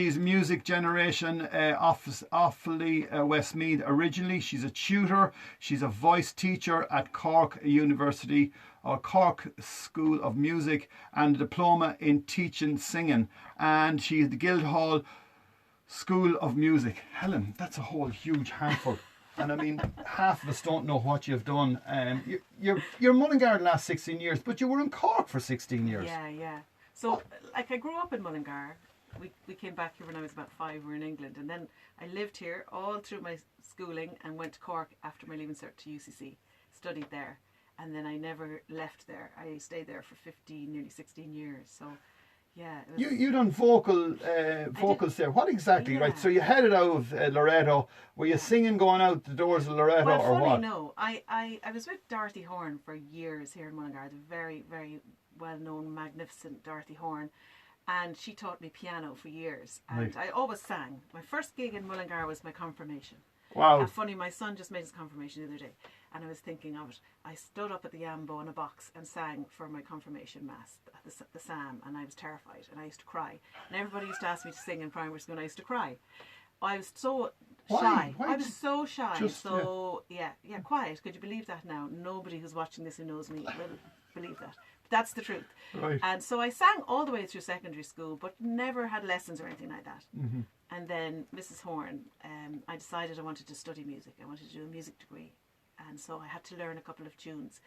She's music generation, awfully Westmeath originally. She's a tutor. She's a voice teacher at Cork University or Cork School of Music and a diploma in teaching singing. And she's the Guildhall School of Music. Helen, that's a whole huge handful. And I mean, half of us don't know what you've done. You're Mullingar the last 16 years, but you were in Cork for 16 years. Yeah. So, like, I grew up in Mullingar. We came back here when I was about 5. We were in England, and then I lived here all through my schooling and went to Cork after my Leaving Cert to UCC, studied there, and then I never left there. I stayed there for 15, nearly 16 years. So, yeah. You done vocals there. What exactly? Yeah. Right. So you headed out of Loreto. Were you singing going out the doors of Loreto or what? No. I was with Dorothy Horn for years here in Mullingar, the very, very well-known, magnificent Dorothy Horn. And she taught me piano for years. And I always sang. My first gig in Mullingar was my confirmation. Wow. And funny, my son just made his confirmation the other day. And I was thinking of it. I stood up at the ambo in a box and sang for my confirmation mass, the psalm. And I was terrified. And I used to cry. And everybody used to ask me to sing in primary school and I used to cry. I was so shy. Why I was so shy. Yeah, quiet. Could you believe that now? Nobody who's watching this who knows me will believe that. That's the truth. Right. And so I sang all the way through secondary school, but never had lessons or anything like that. Mm-hmm. And then Mrs. Horn, I decided I wanted to study music. I wanted to do a music degree. And so I had to learn a couple of tunes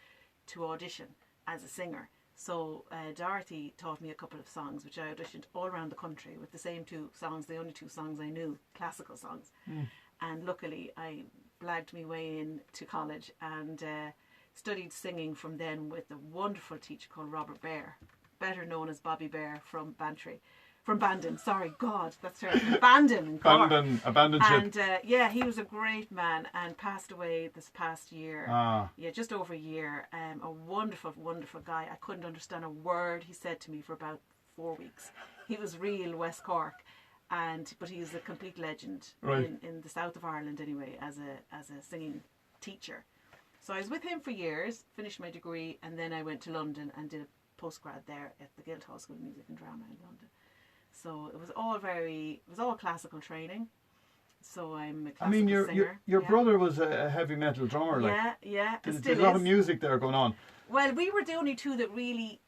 to audition as a singer. So Dorothy taught me a couple of songs, which I auditioned all around the country with the same 2 songs, the only 2 songs I knew, classical songs. And luckily I blagged my way in to college and studied singing from then with a wonderful teacher called Robert Bear, better known as Bobby Bear from Bantry. From Bandon, sorry, God, that's terrible. Bandon in Cork. Abandoned ship. And he was a great man and passed away this past year. Yeah, just over a year. A wonderful, wonderful guy. I couldn't understand a word he said to me for about 4 weeks. He was real West Cork, but he is a complete legend in the south of Ireland anyway, as a singing teacher. So I was with him for years, finished my degree, and then I went to London and did a postgrad there at the Guildhall School of Music and Drama in London. So it was all classical training. So I'm a classical singer. Your brother was a heavy metal drummer. Yeah. There's a lot of music there going on. Well, we were the only 2 that really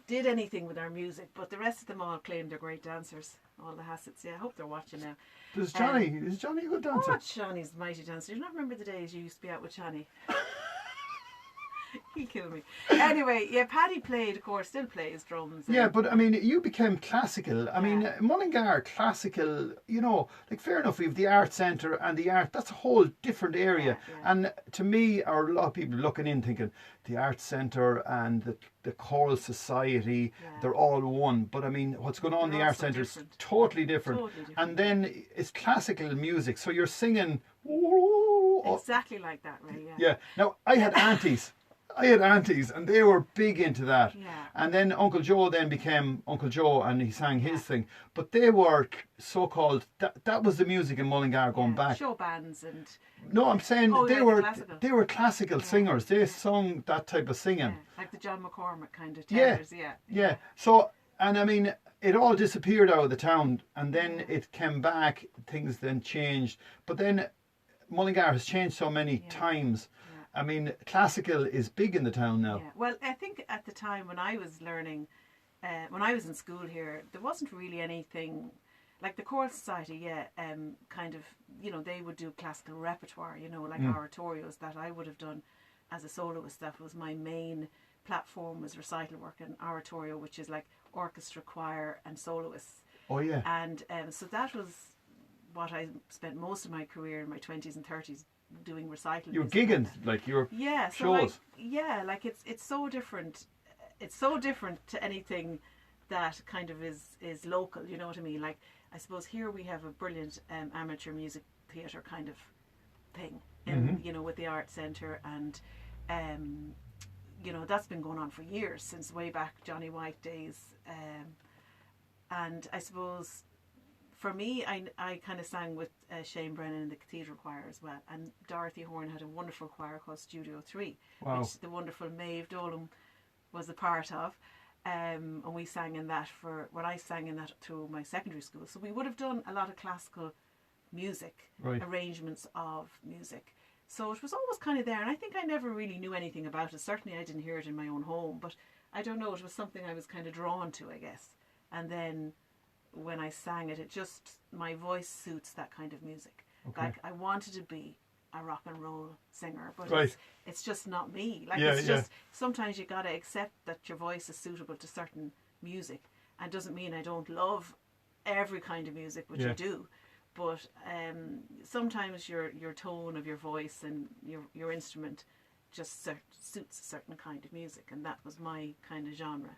did anything with our music, but the rest of them all claimed they're great dancers. All the Hassetts, I hope they're watching now. Is Johnny a good dancer? Oh, Johnny's a mighty dancer. You don't remember the days you used to be out with Johnny? He'll kill me. Anyway, yeah, Paddy played, of course, still plays drums. Yeah, but I mean, you became classical. I mean, Mullingar, classical, like fair enough, we have the art centre and the art, that's a whole different area. Yeah. And to me, or a lot of people looking in thinking, the art centre and the choral society, they're all one. But I mean, what's going on in the art centre is totally different. And then it's classical music, so you're singing. Exactly like that, right? Yeah. Now, I had aunties. And they were big into that. Yeah. And then Uncle Joe then became Uncle Joe and he sang his thing. But they were so-called, that was the music in Mullingar going back. Show bands and... No, I'm saying they were classical singers. They sung that type of singing. Yeah. Like the John McCormack kind of tenors, Yeah. So, and I mean, it all disappeared out of the town and then it came back, things then changed. But then Mullingar has changed so many times. I mean, classical is big in the town now. Yeah. Well, I think at the time when I was learning, when I was in school here, there wasn't really anything like the choral society. Kind of, they would do classical repertoire. Like oratorios that I would have done as a soloist. That was my main platform, was recital work and oratorio, which is like orchestra, choir, and soloists. Oh yeah. And so that was what I spent most of my career in my 20s and 30s. Doing recital. You were gigging, like you were shows. It's so different. It's so different to anything that kind of is local. You know what I mean? Like, I suppose here we have a brilliant amateur music theatre kind of thing, with the art centre, and that's been going on for years, since way back Johnny White days, and I suppose. For me, I kind of sang with Shane Brennan in the Cathedral Choir as well. And Dorothy Horn had a wonderful choir called Studio 3, which the wonderful Maeve Dolan was a part of. And we sang in that I sang in that through my secondary school. So we would have done a lot of classical music, arrangements of music. So it was always kind of there. And I think I never really knew anything about it. Certainly I didn't hear it in my own home. But I don't know, it was something I was kind of drawn to, I guess. And then when I sang it, my voice suits that kind of music. Okay. Like, I wanted to be a rock and roll singer, but it's just not me. Like, just sometimes you got to accept that your voice is suitable to certain music, and doesn't mean I don't love every kind of music, which I do, but sometimes your tone of your voice and your instrument just suits a certain kind of music, and that was my kind of genre.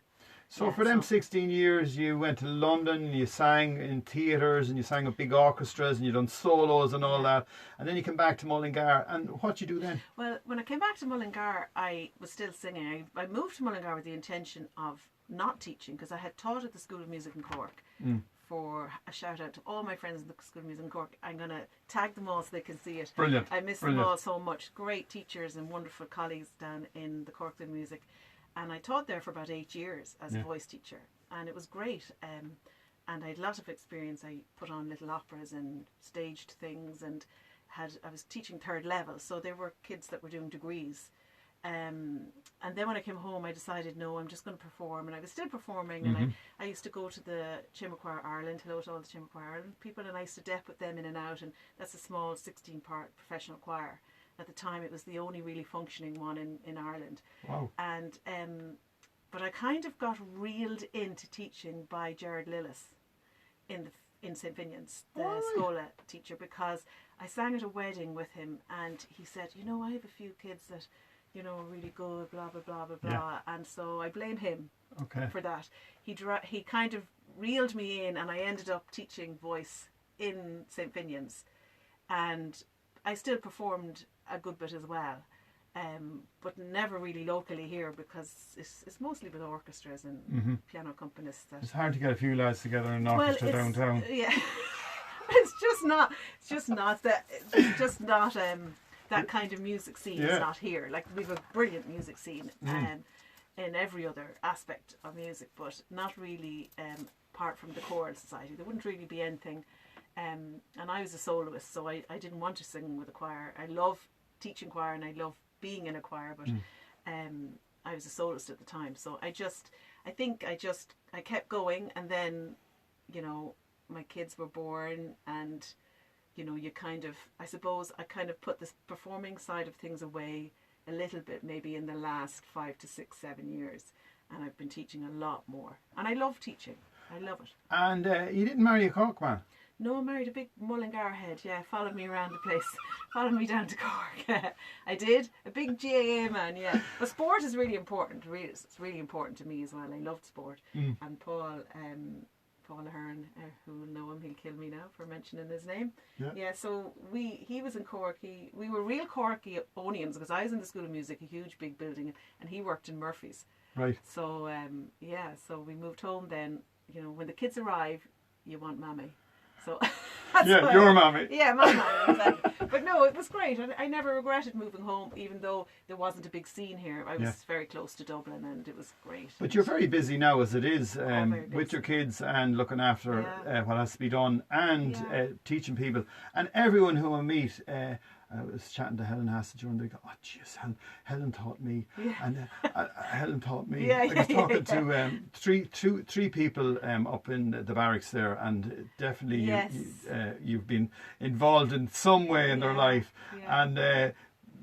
So for them 16 years, you went to London, you sang in theatres, and you sang with big orchestras, and you done solos and all that, and then you came back to Mullingar. And what did you do then? Well, when I came back to Mullingar, I was still singing. I moved to Mullingar with the intention of not teaching, because I had taught at the School of Music in Cork. For a shout out to all my friends in the School of Music in Cork. I'm going to tag them all so they can see it. Brilliant. I miss them all so much. Great teachers and wonderful colleagues down in the Cork School of Music. And I taught there for about 8 years as a voice teacher. And it was great. And I had a lot of experience. I put on little operas and staged things, and I was teaching third level. So there were kids that were doing degrees. And then when I came home, I decided, no, I'm just going to perform. And I was still performing. And I used to go to the Chamber Choir Ireland, hello to all the Chamber Choir Ireland people, and I used to dep with them in and out. And that's a small 16-part professional choir. At the time, it was the only really functioning one in Ireland. Wow. And but I kind of got reeled into teaching by Gerard Lillis in St. Finian's, the Scola teacher, because I sang at a wedding with him, and he said, I have a few kids that, are really good, blah, blah, blah, blah, blah. And so I blame him for that. He kind of reeled me in, and I ended up teaching voice in St. Finian's. And I still performed a good bit as well, but never really locally here, because it's mostly with orchestras and piano accompanists. It's hard to get a few lads together in an orchestra downtown. Yeah, it's just not that kind of music scene is not here. Like, we've a brilliant music scene in every other aspect of music, but not really apart from the choral society. There wouldn't really be anything. And I was a soloist, so I didn't want to sing with a choir. I love teaching choir and I love being in a choir, but I was a soloist at the time. So I kept going, and then, my kids were born, and, I suppose I kind of put this performing side of things away a little bit, maybe in the last 5 to 6, 7 years. And I've been teaching a lot more. And I love teaching. I love it. And you didn't marry a Cork man? No, I married a big Mullingar head, followed me around the place, followed me down to Cork. I did, a big GAA man, But sport is really important, it's really important to me as well. I loved sport. And Paul Ahern, who will know him, he'll kill me now for mentioning his name. So he was in Cork, we were real Corkionians, because I was in the School of Music, a huge big building, and he worked in Murphy's. Right. So, so we moved home then. When the kids arrive, you want mammy. So your mommy. Yeah, my mommy, exactly. But no, it was great. I never regretted moving home, even though there wasn't a big scene here. I was very close to Dublin, and it was great. But you're very busy now, as it is, with your kids and looking after what has to be done, and teaching people. And everyone who I meet, I was chatting to Helen Hassett during the day. Oh, jeez, Helen taught me, and Helen taught me. I was talking to three people up in the barracks there, and definitely you've been involved in some way in their life. And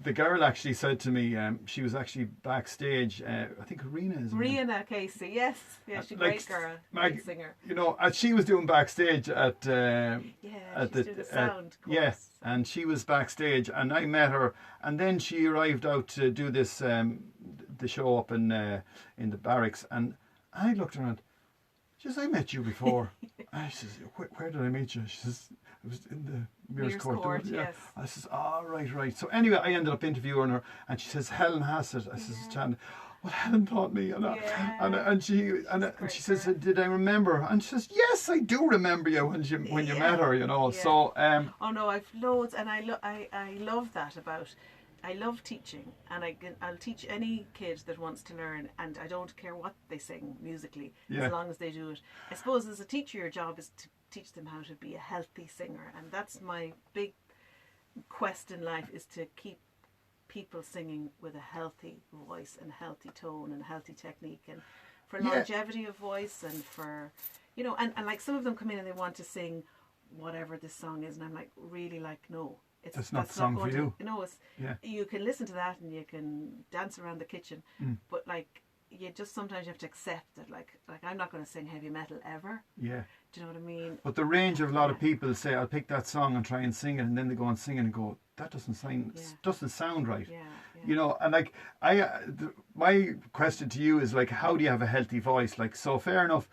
the girl actually said to me, she was actually backstage. I think Rena Casey, yes, she's a great girl, great singer. As she was doing backstage at the sound course. And she was backstage, and I met her, and then she arrived out to do this the show up in the barracks, and I looked around. She says, I met you before. I says, where did I meet you? She says, it was in the Mears Court. Yes. I says, right. So anyway, I ended up interviewing her, and she says, Helen Hassett. I says, Chan, well, Helen taught me, and she says, did I remember? And she says, yes, I do remember you when you met her, So oh no, I've loads, and I love that about I love teaching, and I'll teach any kid that wants to learn, and I don't care what they sing musically, as long as they do it. I suppose as a teacher, your job is to teach them how to be a healthy singer, and that's my big quest in life, is to keep people singing with a healthy voice and healthy tone and healthy technique, and for longevity of voice, and for, you know, and like some of them come in and they want to sing whatever this song is, and I'm like, really, like, no. That's not the song for you. No, it's, you can listen to that and you can dance around the kitchen, but like, you just sometimes you have to accept that, like I'm not going to sing heavy metal ever. Yeah. Do you know what I mean? But the range of a lot of people say, I'll pick that song and try and sing it, and then they go and sing it and go, that doesn't sound right. Yeah. You know, and like my question to you is like, how do you have a healthy voice? Like, so fair enough.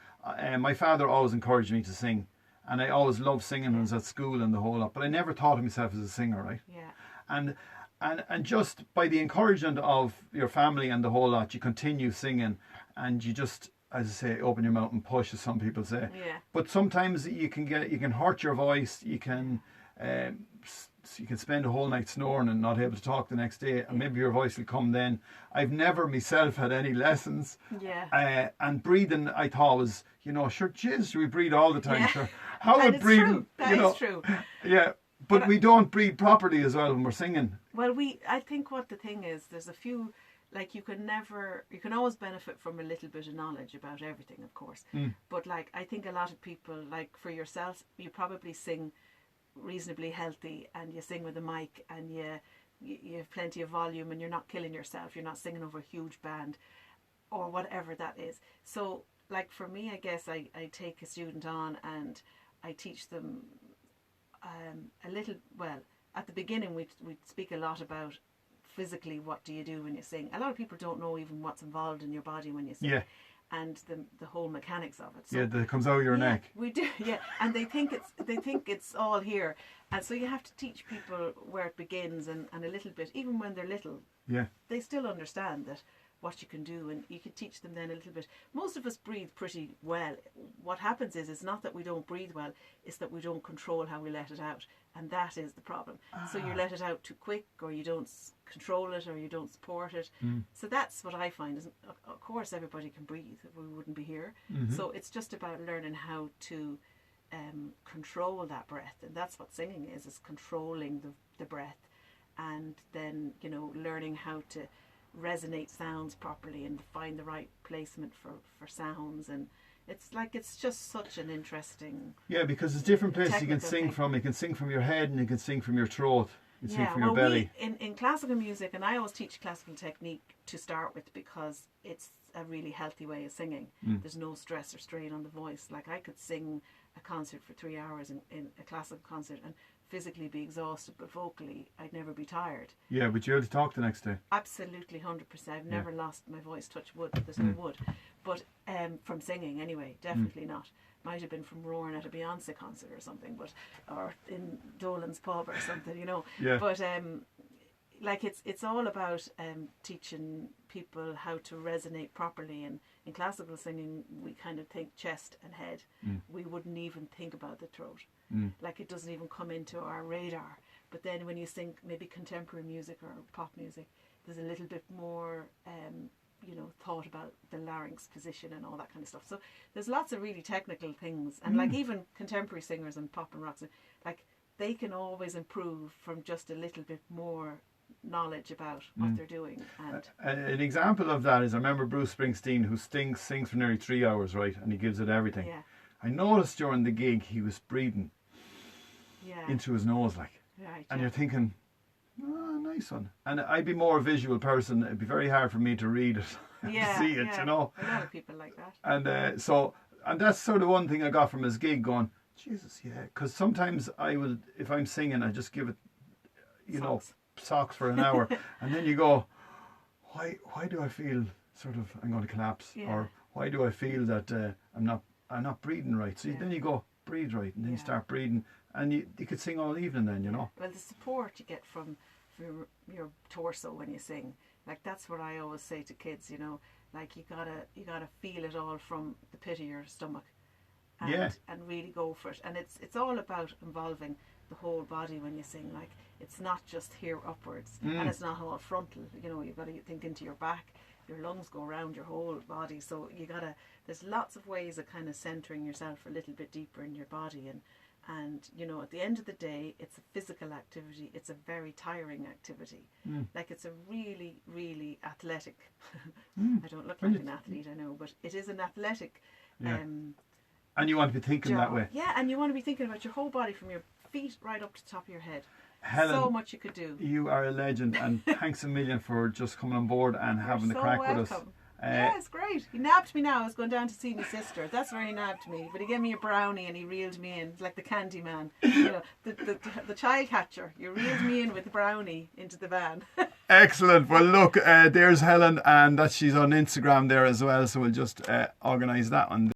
My father always encouraged me to sing. And I always loved singing when I was at school and the whole lot, but I never thought of myself as a singer, right? Yeah. And just by the encouragement of your family and the whole lot, you continue singing, and you just, as I say, open your mouth and push, as some people say. Yeah. But sometimes you can hurt your voice. You can spend a whole night snoring and not able to talk the next day, and maybe your voice will come then. I've never myself had any lessons. Yeah. And breathing, I thought, was, you know, sure, jizz, we breathe all the time. Yeah. Sure. How would breathing? That is true. Yeah. But we don't breathe properly as well when we're singing. Well, I think what the thing is, there's a few, like, you can always benefit from a little bit of knowledge about everything, of course. But like, I think a lot of people, like for yourself, you probably sing reasonably healthy, and you sing with a mic, and you have plenty of volume, and you're not killing yourself. You're not singing over a huge band or whatever that is. So like for me, I guess I take a student on and I teach them a little. Well, at the beginning we speak a lot about physically, what do you do when you sing. A lot of people don't know even what's involved in your body when you sing. Yeah. And the whole mechanics of it. So, that comes out of your neck. We do, and they think it's all here, and so you have to teach people where it begins, and a little bit, even when they're little. Yeah. They still understand that what you can do, and you can teach them then a little bit. Most of us breathe pretty well. What happens is, it's not that we don't breathe well, it's that we don't control how we let it out, and that is the problem. So you let it out too quick, or you don't control it, or you don't support it. So that's what I find. Is, of course, everybody can breathe, we wouldn't be here. So it's just about learning how to control that breath, and that's what singing is controlling the breath, and then, you know, learning how to resonate sounds properly and find the right placement for sounds. And it's just such an interesting, because there's different places you can sing thing. From. You can sing from your head, and you can sing from your throat. You can sing from your belly. In classical music, and I always teach classical technique to start with, because it's a really healthy way of singing. There's no stress or strain on the voice. Like, I could sing a concert for 3 hours in a classical concert and physically be exhausted, but vocally I'd never be tired. Yeah, but you're able to talk the next day. Absolutely, 100%. I've never lost my voice, touch wood, there's no wood. But from singing anyway, definitely not. Might have been from roaring at a Beyonce concert or something, or in Dolan's pub or something, you know. Yeah. But like, it's all about teaching people how to resonate properly. And in classical singing, we kind of think chest and head. We wouldn't even think about the throat. Like, it doesn't even come into our radar. But then when you sing maybe contemporary music or pop music, there's a little bit more thought about the larynx position and all that kind of stuff. So there's lots of really technical things, and like, even contemporary singers and pop and rock, like, they can always improve from just a little bit more knowledge about what they're doing. And an example of that is, I remember Bruce Springsteen, who sings for nearly 3 hours, right, and he gives it everything. Yeah. I noticed during the gig he was breathing into his nose, like, and you're thinking, nice one. And I'd be more a visual person. It'd be very hard for me to read it and see it, you know. A lot of people like that. And and that's sort of one thing I got from his gig, going, Jesus, because sometimes I will, if I'm singing, I just give it, socks for an hour, and then you go, why do I feel sort of I'm going to collapse, or why do I feel that I'm not breathing right? So then you go, breathe right, and then you start breathing, and you could sing all evening then, you know. Well, the support you get from your torso when you sing, like, that's what I always say to kids, you know, like, you gotta feel it all from the pit of your stomach, and really go for it. And it's all about involving the whole body when you sing. Like, it's not just here upwards, and it's not all frontal. You know, you've got to think into your back. Your lungs go around your whole body, so there's lots of ways of kind of centering yourself a little bit deeper in your body, and you know, at the end of the day, it's a physical activity. It's a very tiring activity. Like, it's a really, really athletic. I don't look like an athlete, I know, but it is an athletic. And you want to be thinking that way. Yeah, and you want to be thinking about your whole body from your feet right up to the top of your head. Helen, so much you could do. You are a legend, and thanks a million for just coming on board and having the crack with us. Yeah, it's great. He nabbed me now. I was going down to see my sister. That's where he nabbed me. But he gave me a brownie and he reeled me in. It's like the candy man. You know, the child catcher. You reeled me in with the brownie into the van. Excellent. Well, look, there's Helen, and that she's on Instagram there as well. So we'll just organise that one.